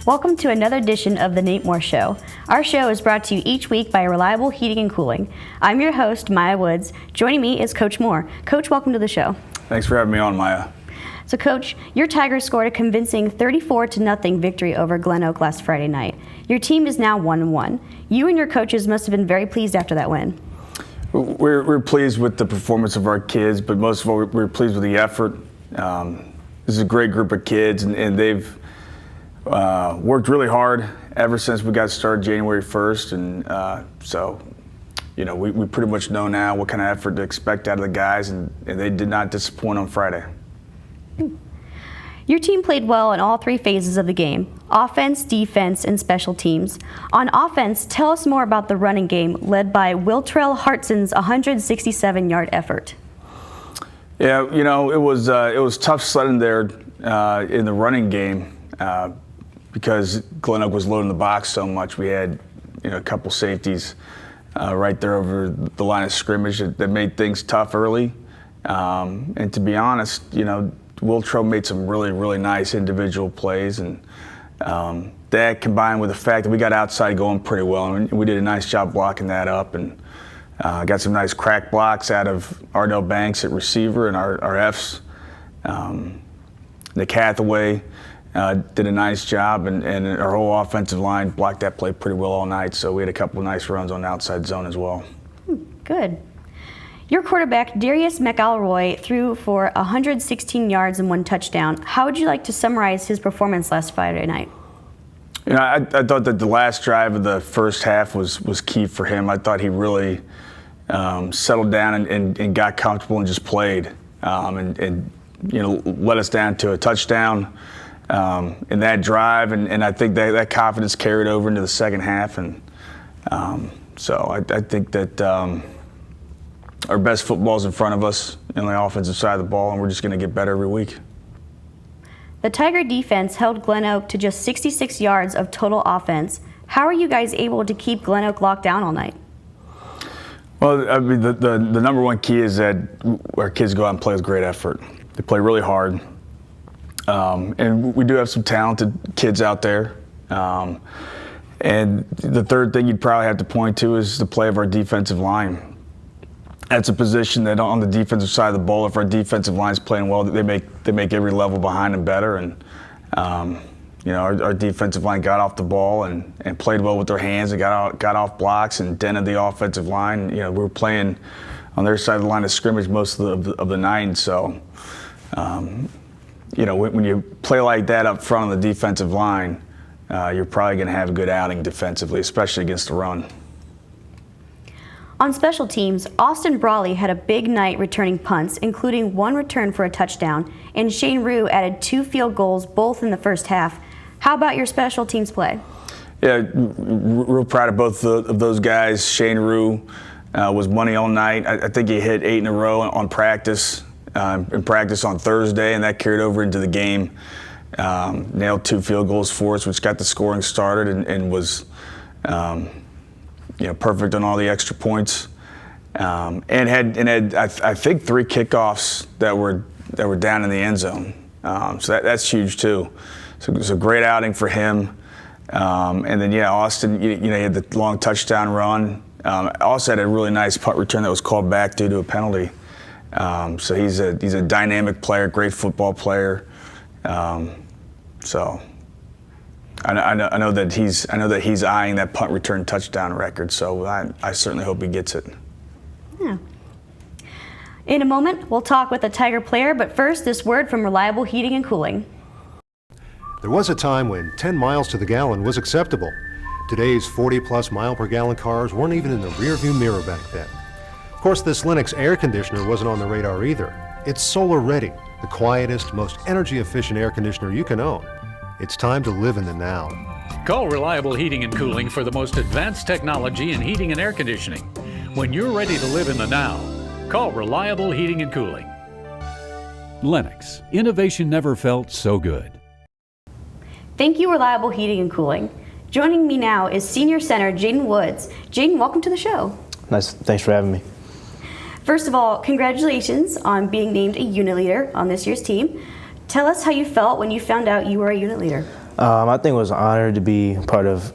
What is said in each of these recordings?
Welcome to another edition of the Nate Moore Show. Our show is brought to you each week by Reliable Heating and Cooling. I'm your host, Maya Woods. Joining me is Coach Moore. Coach, welcome to the show. Thanks for having me on, Maya. So, Coach, your Tigers scored a convincing 34-0 victory over Glen Oak last Friday night. Your team is now 1-1. You and your coaches must have been very pleased after that win. We're pleased with the performance of our kids, but most of all, we're pleased with the effort. This is a great group of kids, and they've worked really hard ever since we got started January 1st, and so, you know, we pretty much know now what kind of effort to expect out of the guys, and they did not disappoint on Friday. Your team played well in all three phases of the game: offense, defense, and special teams. On offense, tell us more about the running game led by Wiltrell Hartson's 167-yard effort. Yeah, you know, it was tough sledding there in the running game because Glen Oak was loading the box so much. We had, you know, a couple safeties right there over the line of scrimmage that made things tough early. And to be honest, you know, Wiltrell made some really nice individual plays, and that combined with the fact that we got outside going pretty well, and we did a nice job blocking that up, and got some nice crack blocks out of Ardell Banks at receiver, and our Fs, Nick Hathaway did a nice job, and our whole offensive line blocked that play pretty well all night, so we had a couple of nice runs on the outside zone as well. Good. Your quarterback, Darius McElroy, threw for 116 yards and 1 touchdown. How would you like to summarize his performance last Friday night? You know, I thought that the last drive of the first half was key for him. I thought he really settled down and got comfortable and just played, and you know, let us down to a touchdown in that drive, and I think that confidence carried over into the second half, and so I think that our best football is in front of us on the offensive side of the ball, and we're just going to get better every week. The Tiger defense held Glen Oak to just 66 yards of total offense. How are you guys able to keep Glen Oak locked down all night? Well, I mean, the number one key is that our kids go out and play with great effort. They play really hard, and we do have some talented kids out there. And the third thing you'd probably have to point to is the play of our defensive line. That's a position that on the defensive side of the ball, if our defensive line's playing well, they make every level behind them better. And you know, our defensive line got off the ball and played well with their hands and got off blocks and dented the offensive line. You know, we were playing on their side of the line of scrimmage most of the night. So you know, when you play like that up front on the defensive line, you're probably going to have a good outing defensively, especially against the run. On special teams, Austin Brawley had a big night returning punts, including 1 return for a touchdown, and Shane Rue added 2 field goals, both in the first half. How about your special teams play? Yeah, real proud of both of those guys. Shane Rue was money all night. I think he hit 8 in a row on practice, in practice on Thursday, and that carried over into the game. Nailed 2 field goals for us, which got the scoring started, and was you know, perfect on all the extra points, and had I think 3 kickoffs that were down in the end zone. So that's huge too. So it was a great outing for him. And then yeah, Austin, you know, he had the long touchdown run. Also had a really nice punt return that was called back due to a penalty. So he's a dynamic player, great football player. So. I know that he's eyeing that punt return touchdown record, so I certainly hope he gets it. Yeah. In a moment, we'll talk with a Tiger player, but first, this word from Reliable Heating and Cooling. There was a time when 10 miles to the gallon was acceptable. Today's 40-plus mile-per-gallon cars weren't even in the rearview mirror back then. Of course, this Lennox air conditioner wasn't on the radar either. It's solar ready, the quietest, most energy-efficient air conditioner you can own. It's time to live in the now. Call Reliable Heating and Cooling for the most advanced technology in heating and air conditioning. When you're ready to live in the now, call Reliable Heating and Cooling. Lennox. Innovation never felt so good. Thank you, Reliable Heating and Cooling. Joining me now is Senior Center Jaden Woods. Jaden, welcome to the show. Nice. Thanks for having me. First of all, congratulations on being named a unit leader on this year's team. Tell us how you felt when you found out you were a unit leader. I think it was an honor to be part of,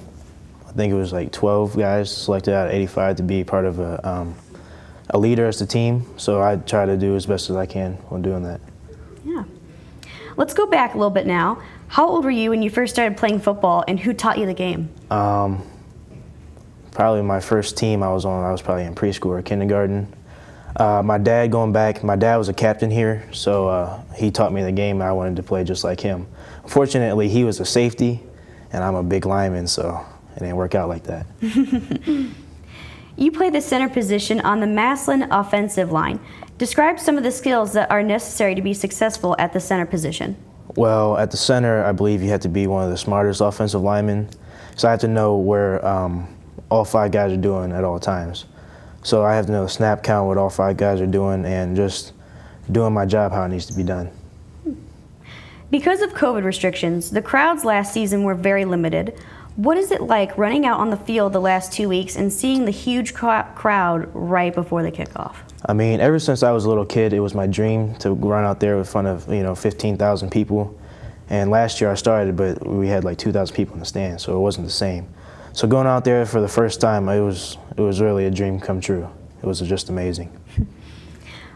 I think it was like 12 guys selected out of 85 to be part of a leader as the team. So I try to do as best as I can when doing that. Yeah. Let's go back a little bit now. How old were you when you first started playing football, and who taught you the game? Probably my first team I was on, I was probably in preschool or kindergarten. My dad, going back, my dad was a captain here, so he taught me the game and I wanted to play just like him. Unfortunately, he was a safety and I'm a big lineman, so it didn't work out like that. You play the center position on the Massillon offensive line. Describe some of the skills that are necessary to be successful at the center position. Well, at the center, I believe you have to be one of the smartest offensive linemen. So I have to know where all 5 guys are doing at all times. So I have to know the snap count, what all 5 guys are doing, and just doing my job how it needs to be done. Because of COVID restrictions, the crowds last season were very limited. What is it like running out on the field the last 2 weeks and seeing the huge crowd right before the kickoff? I mean, ever since I was a little kid, it was my dream to run out there in front of 15,000 people. And last year I started, but we had like 2,000 people in the stands, so it wasn't the same. So going out there for the first time, it was really a dream come true. It was just amazing.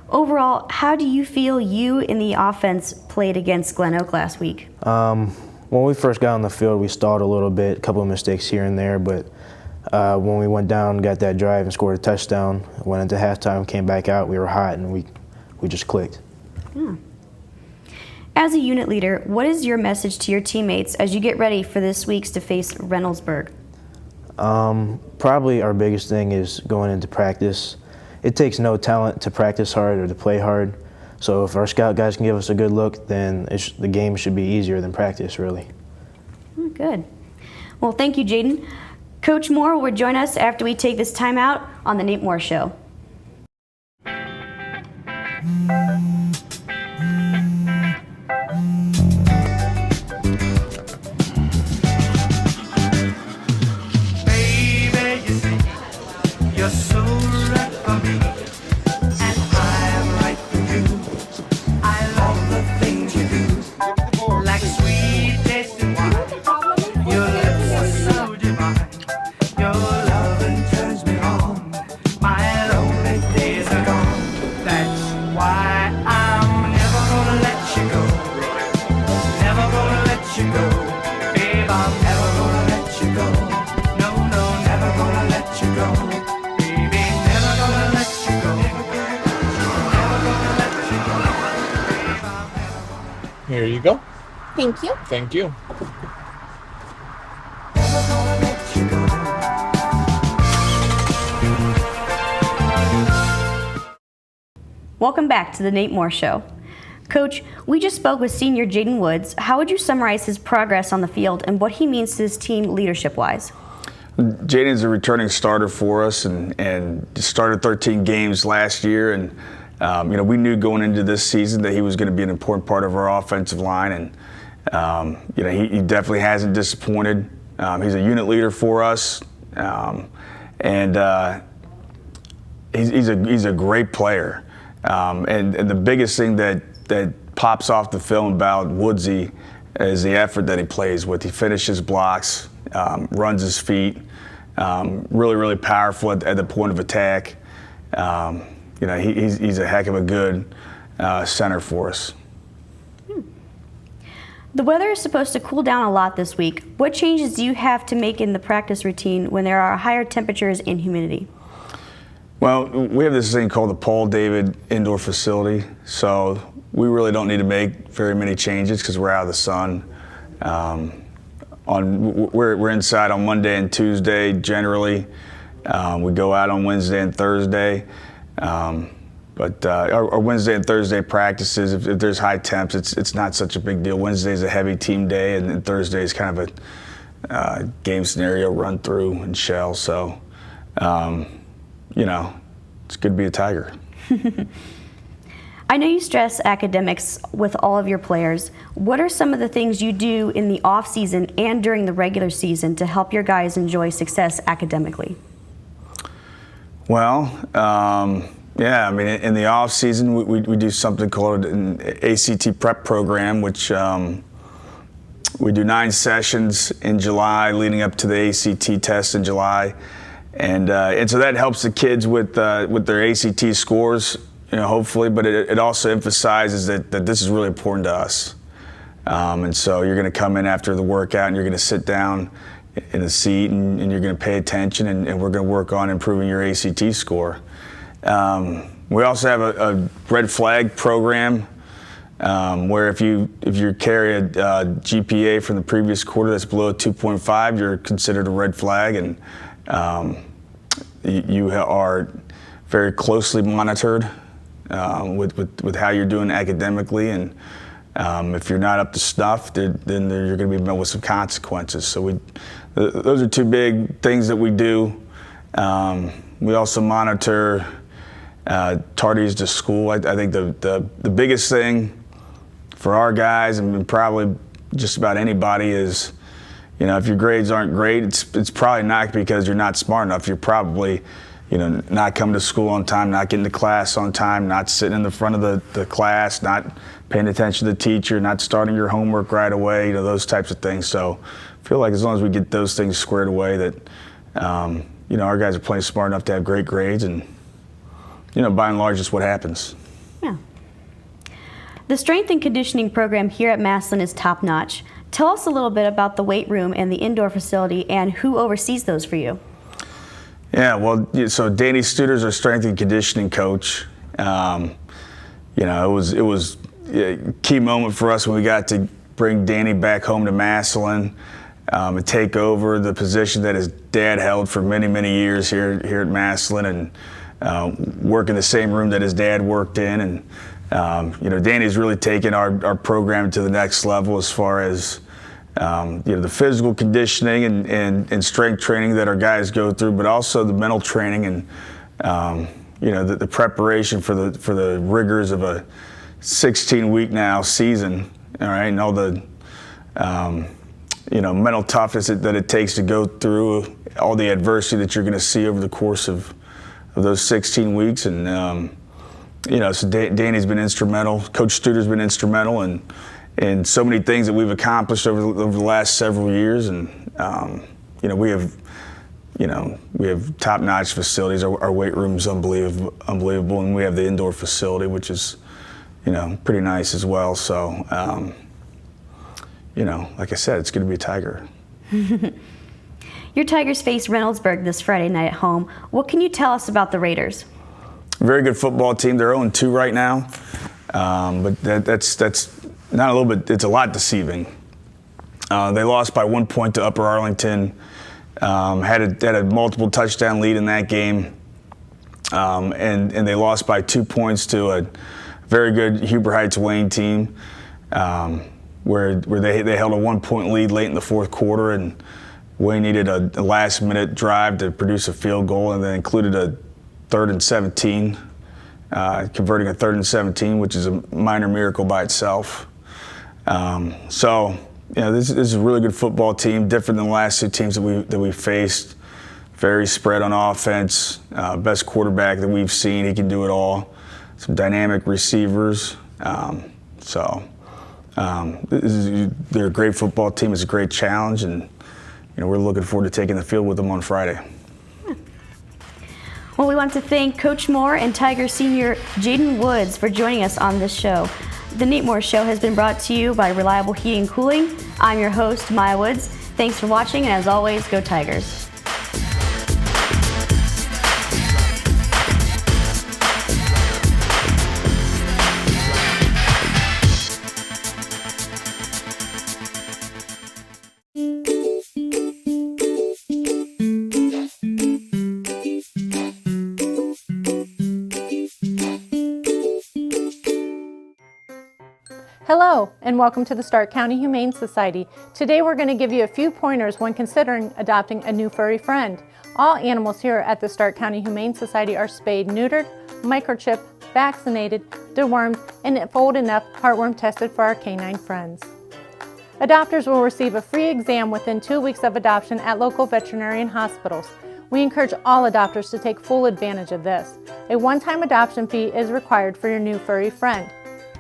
Overall, how do you feel you in the offense played against Glen Oak last week? When we first got on the field, we stalled a little bit, a couple of mistakes here and there, but when we went down, got that drive and scored a touchdown, went into halftime, came back out, we were hot and we just clicked. Yeah. As a unit leader, what is your message to your teammates as you get ready for this week's to face Reynoldsburg? Probably our biggest thing is going into practice. It takes no talent to practice hard or to play hard. So if our scout guys can give us a good look, then the game should be easier than practice, really. Good. Well, thank you, Jaden. Coach Moore will join us after we take this time out on The Nate Moore Show. Baby, you see, you're so right for me, and I'm right for you. I love the things you do, like sweet tasting wine. Your lips are so divine. Your loving turns me on. My lonely days are gone. That's why I'm never gonna let you go. Never gonna let you go. Babe, I'm never gonna let you go. No, no, never gonna let you go. Baby, never gonna let you go. Never gonna let you go. Babe, I'm never gonna. Here you go. Thank you. Thank you. Never gonna let you go. Welcome back to The Nate Moore Show. Coach, we just spoke with senior Jaden Woods. How would you summarize his progress on the field and what he means to his team leadership-wise? Jaden's a returning starter for us and started 13 games last year. And, we knew going into this season that he was going to be an important part of our offensive line. And, he definitely hasn't disappointed. He's a unit leader for us. He's a great player. And the biggest thing that pops off the film about Woodsy is the effort that he plays with. He finishes blocks, runs his feet, really, really powerful at the point of attack. He's a heck of a good center for us. The weather is supposed to cool down a lot this week. What changes do you have to make in the practice routine when there are higher temperatures and humidity? Well, we have this thing called the Paul David Indoor Facility, so we really don't need to make very many changes because we're out of the sun. We're inside on Monday and Tuesday generally. We go out on Wednesday and Thursday. But our Wednesday and Thursday practices, if there's high temps, it's not such a big deal. Wednesday is a heavy team day, and then Thursday is kind of a game scenario run through and shell. So, it's good to be a Tiger. I know you stress academics with all of your players. What are some of the things you do in the off season and during the regular season to help your guys enjoy success academically? Well, in the off season, we do something called an ACT prep program, which We do 9 sessions in July leading up to the ACT test in July. And so that helps the kids with their ACT scores, hopefully, but it also emphasizes that this is really important to us. And so you're going to come in after the workout and you're going to sit down in a seat and you're going to pay attention and we're going to work on improving your ACT score. We also have a red flag program where if you carry a GPA from the previous quarter that's below 2.5, you're considered a red flag, and you are very closely monitored with how you're doing academically, and if you're not up to snuff, then you're going to be met with some consequences. So those are 2 big things that we do. We also monitor tardies to school. I think the biggest thing for our guys, and probably just about anybody, is if your grades aren't great, it's probably not because you're not smart enough. You're probably not coming to school on time, not getting to class on time, not sitting in the front of the class, not paying attention to the teacher, not starting your homework right away, those types of things. So I feel like as long as we get those things squared away, that our guys are plenty smart enough to have great grades, and by and large, it's what happens. Yeah. The strength and conditioning program here at Massillon is top-notch. Tell us a little bit about the weight room and the indoor facility and who oversees those for you. Yeah, well, so Danny Studer's our strength and conditioning coach. It was a key moment for us when we got to bring Danny back home to Massillon and take over the position that his dad held for many, many years here at Massillon, and work in the same room that his dad worked in. And Danny's really taken our program to the next level as far as the physical conditioning and strength training that our guys go through, but also the mental training and the preparation for the rigors of a 16-week now season. All right, and all the mental toughness that it takes to go through all the adversity that you're going to see over the course of those 16 weeks. And so Danny's been instrumental. Coach Studer's been instrumental in so many things that we've accomplished over the last several years. And we have top-notch facilities. Our weight room's unbelievable, and we have the indoor facility, which is pretty nice as well. So like I said, it's going to be a Tiger. Your Tigers face Reynoldsburg this Friday night at home. What can you tell us about the Raiders? Very good football team. They're 0-2 right now, but that's not a little bit. It's a lot deceiving. They lost by 1 point to Upper Arlington. Had a multiple touchdown lead in that game, and they lost by 2 points to a very good Huber Heights Wayne team, where they held a 1 point lead late in the fourth quarter, and Wayne needed a last minute drive to produce a field goal, and then included a 3rd and 17, converting a 3rd and 17, which is a minor miracle by itself. This is a really good football team, different than the last 2 teams that we faced. Very spread on offense, best quarterback that we've seen. He can do it all. Some dynamic receivers. They're a great football team. It's a great challenge, and we're looking forward to taking the field with them on Friday. Well, we want to thank Coach Moore and Tiger senior Jaden Woods for joining us on this show. The Nate Moore Show has been brought to you by Reliable Heating and Cooling. I'm your host, Maya Woods. Thanks for watching, and as always, go Tigers. Hello, and welcome to the Stark County Humane Society. Today we're going to give you a few pointers when considering adopting a new furry friend. All animals here at the Stark County Humane Society are spayed, neutered, microchipped, vaccinated, dewormed, and if old enough, heartworm tested for our canine friends. Adopters will receive a free exam within 2 weeks of adoption at local veterinarian hospitals. We encourage all adopters to take full advantage of this. A one-time adoption fee is required for your new furry friend.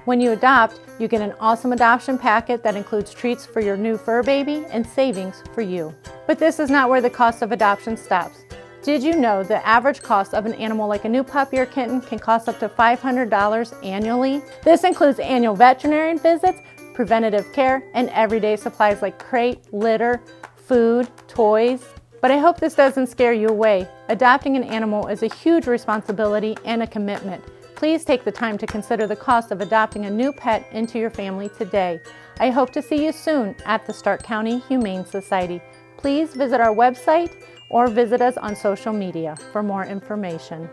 When you adopt, you get an awesome adoption packet that includes treats for your new fur baby and savings for you. But this is not where the cost of adoption stops. Did you know the average cost of an animal like a new puppy or kitten can cost up to $500 annually? This includes annual veterinarian visits, preventative care, and everyday supplies like crate, litter, food, toys. But I hope this doesn't scare you away. Adopting an animal is a huge responsibility and a commitment. Please take the time to consider the cost of adopting a new pet into your family today. I hope to see you soon at the Stark County Humane Society. Please visit our website or visit us on social media for more information.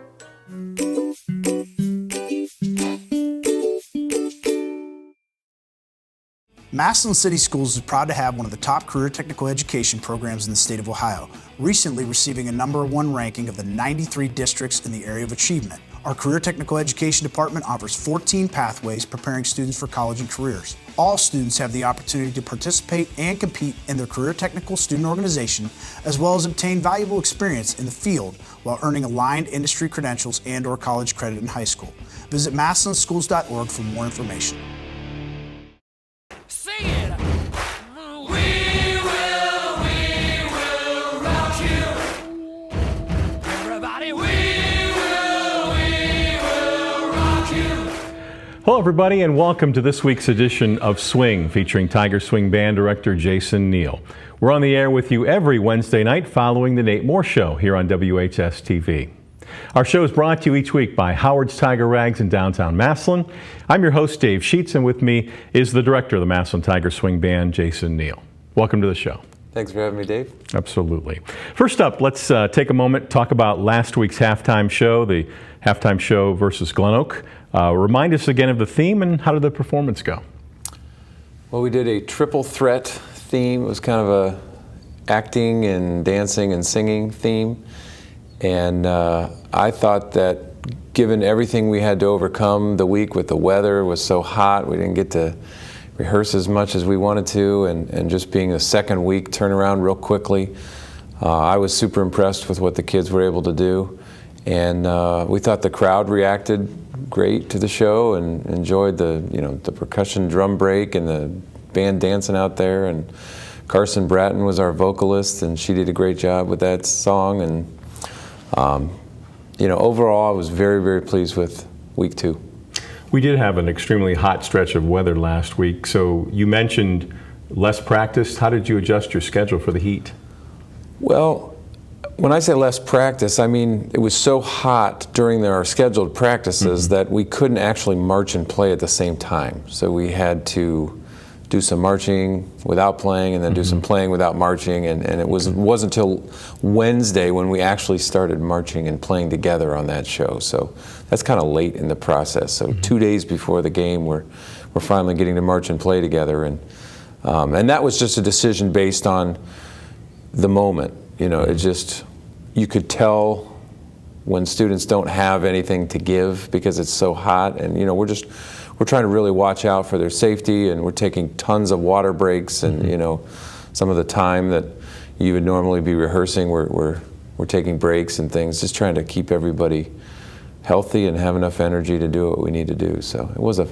Massillon City Schools is proud to have one of the top career technical education programs in the state of Ohio, recently receiving a #1 ranking of the 93 districts in the area of achievement. Our Career Technical Education Department offers 14 pathways preparing students for college and careers. All students have the opportunity to participate and compete in their career technical student organization, as well as obtain valuable experience in the field while earning aligned industry credentials and/or college credit in high school. Visit massillonschools.org for more information. Hello everybody and welcome to this week's edition of Swing featuring Tiger Swing Band Director Jason Neel. We're on the air with you every Wednesday night following the Nate Moore Show here on WHS-TV. Our show is brought to you each week by Howard's Tiger Rags in downtown Massillon. I'm your host Dave Sheets, and with me is the director of the Massillon Tiger Swing Band, Jason Neel. Welcome to the show. Thanks for having me, Dave. Absolutely. First up, let's take a moment to talk about last week's halftime show, the halftime show versus Glen Oak. Remind us again of the theme and how did the performance go? Well, we did a triple threat theme. It was kind of a acting and dancing and singing theme. And I thought that given everything we had to overcome the week with the weather was so hot, we didn't get to rehearse as much as we wanted to, and just being the second week turnaround real quickly, I was super impressed with what the kids were able to do. And we thought the crowd reacted great to the show and enjoyed the percussion drum break and the band dancing out there. And Carson Bratton was our vocalist, and she did a great job with that song. And overall, I was very, very pleased with week 2. We did have an extremely hot stretch of weather last week. So you mentioned less practice. How did you adjust your schedule for the heat? Well, when I say less practice, I mean it was so hot during our scheduled practices that we couldn't actually march and play at the same time. So we had to do some marching without playing and then do some playing without marching. And it wasn't until Wednesday when we actually started marching and playing together on that show. So that's kind of late in the process. So 2 days before the game, we're finally getting to march and play together. And that was just a decision based on the moment. You could tell when students don't have anything to give because it's so hot, and we're trying to really watch out for their safety, and we're taking tons of water breaks, and some of the time that you would normally be rehearsing, we're taking breaks and things, just trying to keep everybody healthy and have enough energy to do what we need to do. So it was a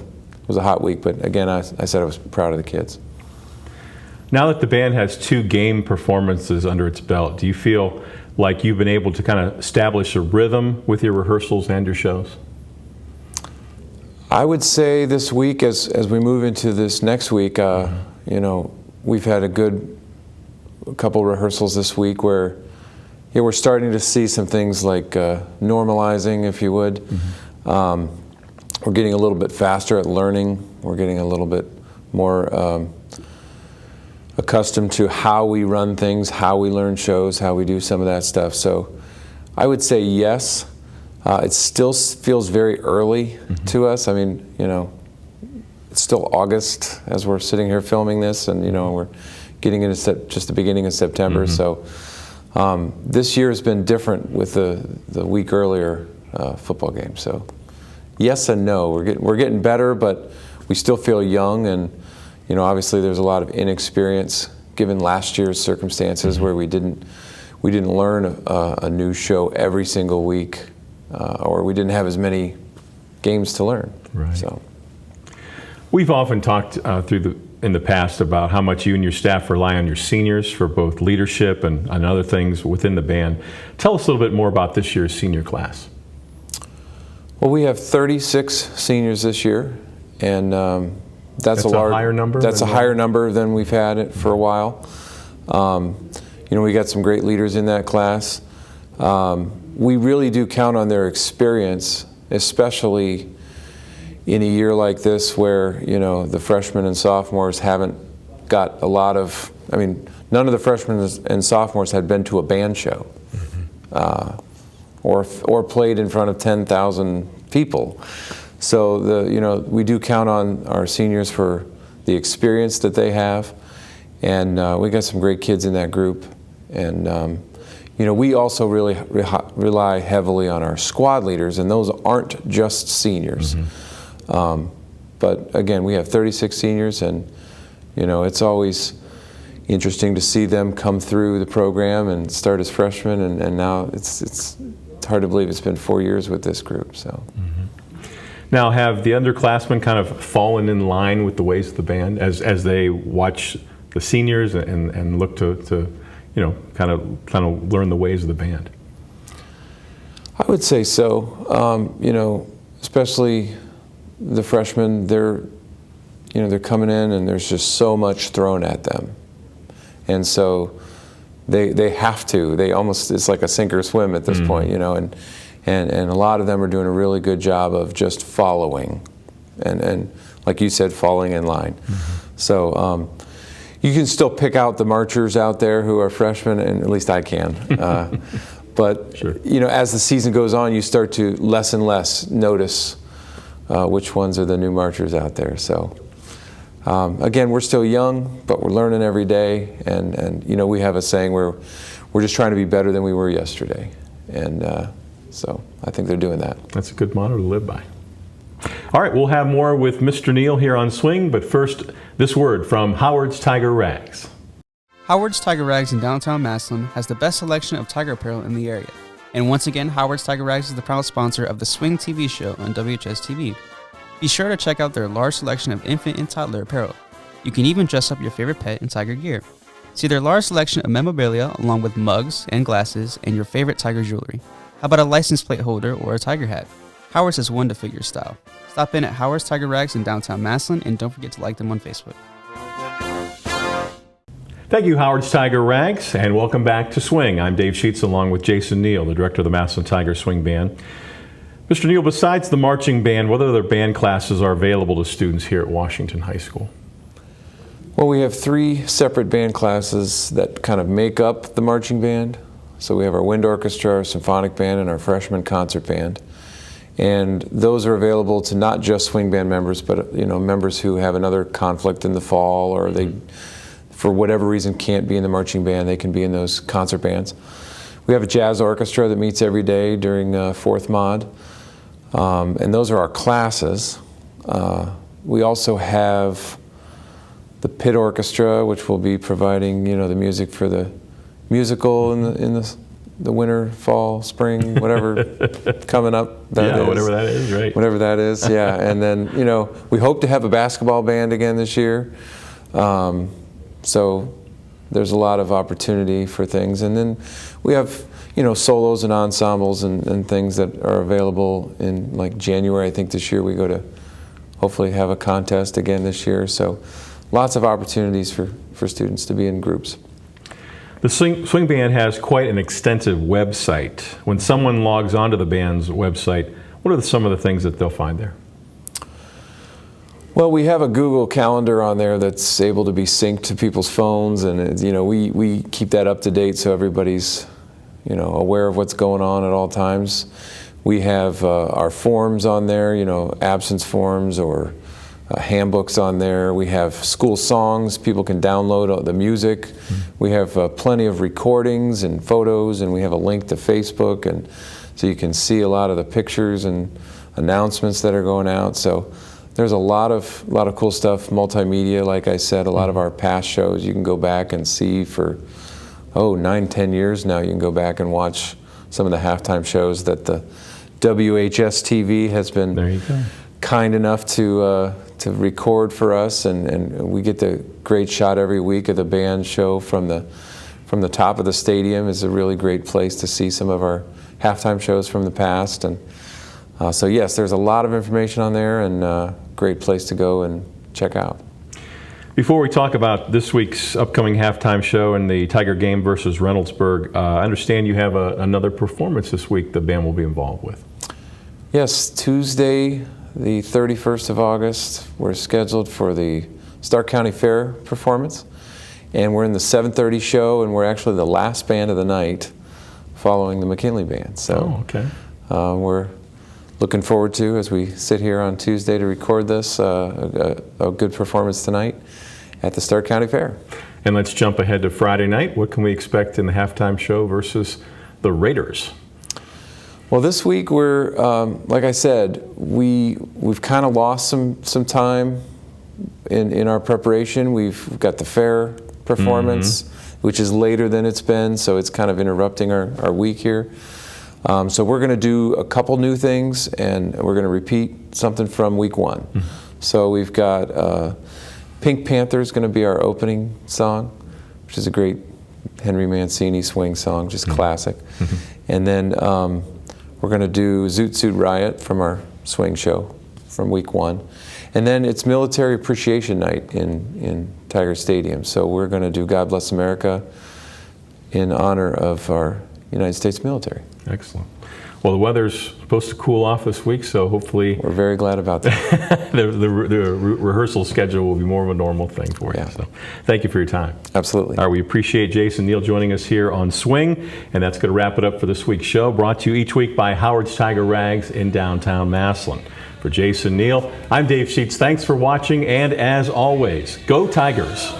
hot week, but again, I said I was proud of the kids. Now that the band has 2 game performances under its belt, do you feel like you've been able to kind of establish a rhythm with your rehearsals and your shows? I would say this week, as we move into this next week, we've had a couple rehearsals this week where we're starting to see some things like normalizing, if you would. We're getting a little bit faster at learning. We're getting a little bit more accustomed to how we run things, how we learn shows, how we do some of that stuff. So I would say yes. It still feels very early to us. I mean, it's still August as we're sitting here filming this, and we're getting into just the beginning of September. So this year has been different with the week earlier football game. So yes and no. We're getting better, but we still feel young, and obviously there's a lot of inexperience given last year's circumstances where we didn't learn a new show every single week, or we didn't have as many games to learn. Right. So We've often talked in the past about how much you and your staff rely on your seniors for both leadership and other things within the band. Tell us a little bit more about this year's senior class. Well, we have 36 seniors this year, and that's a higher number. That's a higher number than we've had it for a while. You know, we got some great leaders in that class. We really do count on their experience, especially in a year like this where, you know, the freshmen and sophomores haven't got a lot of, I mean, none of the freshmen and sophomores had been to a band show or played in front of 10,000 people. So, you know, we do count on our seniors for the experience that they have. And we got some great kids in that group. And, you know, we also really rely heavily on our squad leaders, and those aren't just seniors. But again, we have 36 seniors, and, you know, it's always interesting to see them come through the program and start as freshmen, and now it's hard to believe it's been 4 years with this group. So. Now, have the underclassmen kind of fallen in line with the ways of the band as they watch the seniors and look to you know, kind of learn the ways of the band? I would say so. You know, especially the freshmen, they're coming in and there's just so much thrown at them, and so they have to. They almost, it's like a sink or swim at this point, you know, and a lot of them are doing a really good job of just following, and like you said, falling in line. So. You can still pick out the marchers out there who are freshmen, and at least I can. But sure. You know, as the season goes on, you start to less and less notice which ones are the new marchers out there. So again, we're still young, but we're learning every day. And you know, we have a saying where we're just trying to be better than we were yesterday. And so I think they're doing that. That's a good motto to live by. All right, we'll have more with Mr. Neel here on Swing, but first, this word from Howard's Tiger Rags. Howard's Tiger Rags in downtown Massillon has the best selection of tiger apparel in the area. And once again, Howard's Tiger Rags is the proud sponsor of the Swing TV show on WHS-TV. Be sure to check out their large selection of infant and toddler apparel. You can even dress up your favorite pet in tiger gear. See their large selection of memorabilia along with mugs and glasses and your favorite tiger jewelry. How about a license plate holder or a tiger hat? Howard's has one to fit your style. Stop in at Howard's Tiger Rags in downtown Massillon, and don't forget to like them on Facebook. Thank you, Howard's Tiger Rags, and welcome back to Swing. I'm Dave Sheets along with Jason Neel, the director of the Massillon Tiger Swing Band. Mr. Neel, besides the marching band, what other band classes are available to students here at Washington High School? Well, we have 3 separate band classes that kind of make up the marching band. So we have our wind orchestra, our symphonic band, and our freshman concert band. And those are available to not just swing band members, but, you know, members who have another conflict in the fall, or they, for whatever reason, can't be in the marching band. They can be in those concert bands. We have a jazz orchestra that meets every day during fourth mod, and those are our classes. We also have the pit orchestra, which will be providing, you know, the music for the musical in the winter, fall, spring, whatever coming up. Whatever that is, right? Whatever that is, yeah. And then, you know, we hope to have a basketball band again this year. So there's a lot of opportunity for things. And then we have, you know, solos and ensembles and things that are available in like January. I think this year we go to hopefully have a contest again this year. So lots of opportunities for students to be in groups. The Swing Band has quite an extensive website. When someone logs onto the band's website, what are some of the things that they'll find there? Well, we have a Google Calendar on there that's able to be synced to people's phones, and you know, we keep that up to date so everybody's, you know, aware of what's going on at all times. We have our forms on there, you know, absence forms or handbooks on there. We have school songs. People can download the music. Mm-hmm. We have plenty of recordings and photos, and we have a link to Facebook, and so you can see a lot of the pictures and announcements that are going out. So there's a lot of cool stuff, multimedia, like I said. A lot of our past shows you can go back and see for 9-10 years now. You can go back and watch some of the halftime shows that the WHS-TV has been kind enough to record for us, and we get the great shot every week of the band show from the top of the stadium. Is a really great place to see some of our halftime shows from the past. And so yes, there's a lot of information on there, and great place to go and check out. Before we talk about this week's upcoming halftime show and the Tiger game versus Reynoldsburg, I understand you have another performance this week the band will be involved with. Yes, Tuesday, the 31st of August, we're scheduled for the Stark County Fair performance, and we're in the 7:30 show, and we're actually the last band of the night following the McKinley Band. So we're looking forward to, as we sit here on Tuesday to record this, a good performance tonight at the Stark County Fair. And let's jump ahead to Friday night. What can we expect in the halftime show versus the Raiders? Well, this week we're, like I said, we've kind of lost some time in our preparation. We've got the fair performance, which is later than it's been, so it's kind of interrupting our week here. So we're going to do a couple new things, and we're going to repeat something from week one. So we've got Pink Panther is going to be our opening song, which is a great Henry Mancini swing song, just classic. And then we're going to do Zoot Suit Riot from our swing show from week one. And then it's Military Appreciation Night in Tiger Stadium. So we're going to do God Bless America in honor of our United States military. Excellent. Well, the weather's supposed to cool off this week, so hopefully we're very glad about that. the rehearsal schedule will be more of a normal thing for you. So thank you for your time. Absolutely. All right, we appreciate Jason Neel joining us here on Swing, and that's going to wrap it up for this week's show, brought to you each week by Howard's Tiger Rags in downtown Massillon. For Jason Neel, I'm Dave Sheets. Thanks for watching, and as always, go Tigers!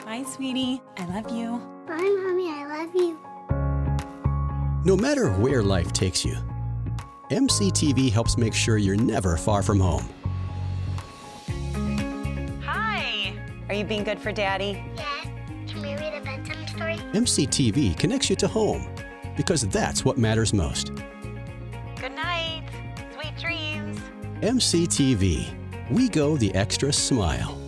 Bye, sweetie. I love you. Bye, Mommy. I love you. No matter where life takes you, MCTV helps make sure you're never far from home. Hi. Are you being good for Daddy? Yes. Can we read a bedtime story? MCTV connects you to home because that's what matters most. Good night. Sweet dreams. MCTV. We go the extra smile.